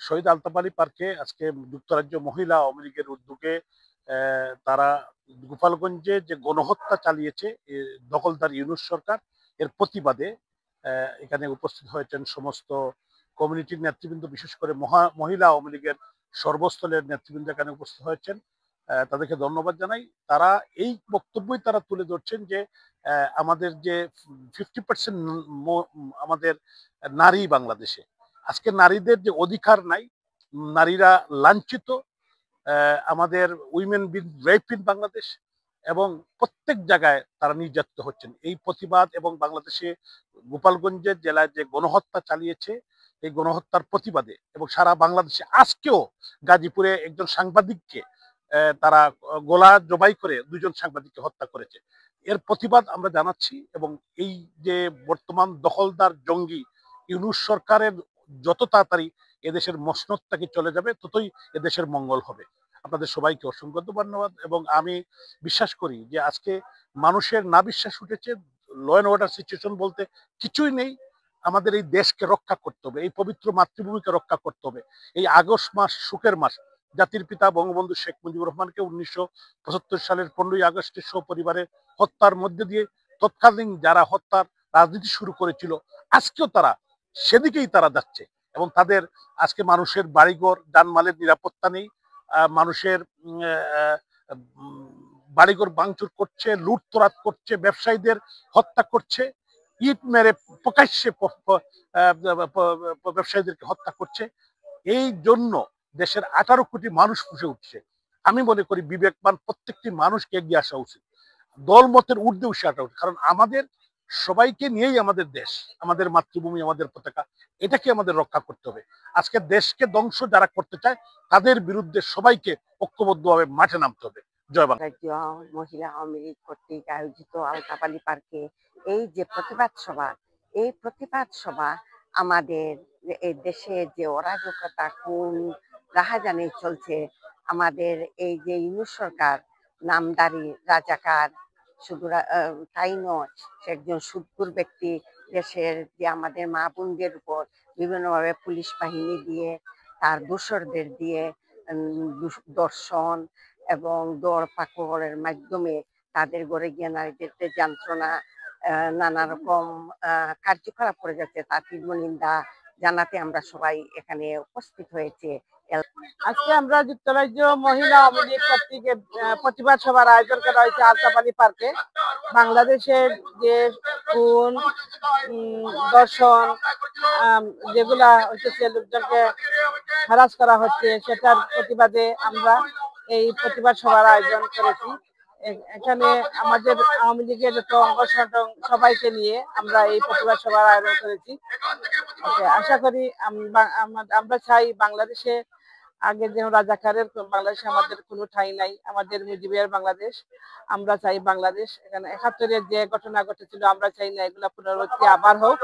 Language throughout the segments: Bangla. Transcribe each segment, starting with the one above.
শহীদ আলতাফ আলী পার্কে আজকে যুক্তরাজ্য মহিলা আওয়ামী লীগের উদ্যোগে তারা গোপালগঞ্জে যে গণহত্যা চালিয়েছে দখলদার ইউনূস সরকার, এর প্রতিবাদে এখানে উপস্থিত হয়েছেন সমস্ত কমিউনিটির নেতৃবৃন্দ, বিশেষ করে মহিলা আওয়ামী লীগের সর্বস্তরের নেতৃবৃন্দ এখানে উপস্থিত হয়েছেন। তাদেরকে ধন্যবাদ জানাই। তারা এই বক্তব্যই তারা তুলে ধরছেন যে আমাদের যে 50% আমাদের নারী বাংলাদেশে, আজকে নারীদের যে অধিকার নাই, নারীরা লাঞ্ছিত, আমাদের women been rape in Bangladesh, এবং প্রত্যেক জায়গায় তারা নির্যাতিত হচ্ছেন। এই প্রতিবাদ এবং বাংলাদেশে গোপালগঞ্জের জেলায় যে গণহত্যা চালিয়েছে, এই গণহত্যার প্রতিবাদে এবং সারা বাংলাদেশে আজকেও গাজীপুরে একজন সাংবাদিককে তারা গলা জবাই করে 2জন সাংবাদিককে হত্যা করেছে। এর প্রতিবাদ আমরা জানাচ্ছি, এবং এই যে বর্তমান দখলদার জঙ্গি ইউনূস সরকারের যত তাড়াতাড়ি এদেশের মসনদটাকে চলে যাবে, ততই এদেশের মঙ্গল হবে। আপনাদের সবাইকে অসংখ্য ধন্যবাদ। এবং আমি বিশ্বাস করি যে আজকে মানুষের না বিশ্বাস উঠেছে, ল অ্যান্ড অর্ডার সিচুয়েশন বলতে কিছুই নেই। আমাদের এই দেশকে রক্ষা করতে হবে, এই পবিত্র মাতৃভূমিকে রক্ষা করতে হবে। এই আগস্ট মাস সুখের মাস, জাতির পিতা বঙ্গবন্ধু শেখ মুজিবুর রহমানকে 1975 সালের 15ই আগস্টে সপরিবারে হত্যার মধ্যে দিয়ে তৎকালীন যারা হত্যার রাজনীতি শুরু করেছিল, আজকেও তারা সেদিকেই তারা যাচ্ছে। এবং তাদের আজকে মানুষের বাড়িঘর জানমালের নিরাপত্তা নেই, মানুষের বাড়িঘর ভাঙচুর করছে, লুটতরাট করছে, ব্যবসায়ীদের হত্যা করছে, ইট মেরে প্রকাশ্যে ব্যবসায়ীদেরকে হত্যা করছে। এই জন্য দেশের 18 কোটি মানুষ ফুঁসে উঠছে। আমি মনে করি বিবেকবান প্রত্যেকটি মানুষকে এগিয়ে আসা উচিত, দলমতের ঊর্ধ্বে উঠে আসা উচিত। কারণ আমাদের সবাইকে নিয়েই আমাদের দেশ, আমাদের মাতৃভূমি, আমাদের পতাকা, এটাকে আমাদের রক্ষা করতে হবে। আজকে দেশকে ধ্বংস যারা করতে চায়, তাদের বিরুদ্ধে সবাইকে ঐক্যবদ্ধভাবে মাঠে নামতে হবে। জয় বাংলা। রাজ্য মহিলা আওয়ামী লীগ কর্তৃক আয়োজিত আলতাফ আলী পার্কে এই যে প্রতিবাদ সভা, এই প্রতিবাদ সভা আমাদের এই দেশে যে অরাজকতা কোন রাহাজানি চলছে, আমাদের এই যে ইউনূস সরকার নামদারি রাজাকার, শুধু তাই নয়, সে একজন সুদপুর ব্যক্তি। দেশের যে আমাদের মা বোনদের উপর বিভিন্নভাবে পুলিশ বাহিনী দিয়ে, তার দোসরদের দিয়ে দর্শন এবং দৌড় পাকড়ের মাধ্যমে তাদের ঘরে গিয়ে নারীদেরকে যন্ত্রণা, নানা রকম কার্যকলাপ করে যাচ্ছে, তার তীব্র নিন্দা জানাতে আমরা সবাই এখানে উপস্থিত হয়েছে। আজকে আমরা যুক্তরাজ্য মহিলা আওয়ামী লীগ কর্তৃক প্রতিবাদ সভার আয়োজন করা হয়েছে আলতাফ আলী পার্কে। বাংলাদেশের যে খুন, দর্শন, যেগুলা হচ্ছে লোকজনকে হ্যারাস করা হচ্ছে, সেটার প্রতিবাদে আমরা এই প্রতিবাদ সভার আয়োজন করেছি। এখানে আমাদের আওয়ামী লীগের যত অঙ্গ সবাইকে নিয়ে আমরা এই প্রতিবাদ সভার আয়োজন করেছি। আশা করি আমরা চাই বাংলাদেশে আগে যেন রাজাকারের বাংলাদেশে আমাদের কোনো ঠাঁই নাই, আমাদের মুজিবের বাংলাদেশ। আমরা চাই বাংলাদেশ, এখানে 71-এর যে ঘটনা ঘটেছিল আমরা চাই না এগুলা পুনরাবৃত্তি আবার হোক।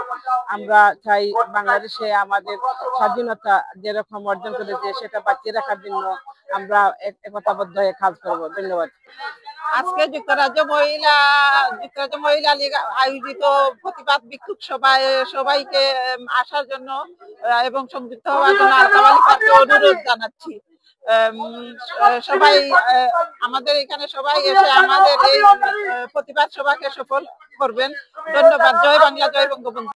আমরা চাই বাংলাদেশে আমাদের স্বাধীনতা যেরকম অর্জন করেছে সেটা বাঁচিয়ে রাখার জন্য আমরা একতাবদ্ধ হয়ে কাজ করবো। ধন্যবাদ। আজকে যুক্তরাজ্য মহিলা লীগ আয়োজিত প্রতিবাদ বিক্ষোভ সভায় সবাইকে আসার জন্য এবং সংযুক্ত হওয়ার জন্য আলতাফ আলী পার্কে অনুরোধ জানাচ্ছি। সবাই আমাদের এখানে সবাই এসে আমাদের এই প্রতিবাদ সভাকে সফল করবেন। ধন্যবাদ। জয় বাংলা, জয় বঙ্গবন্ধু।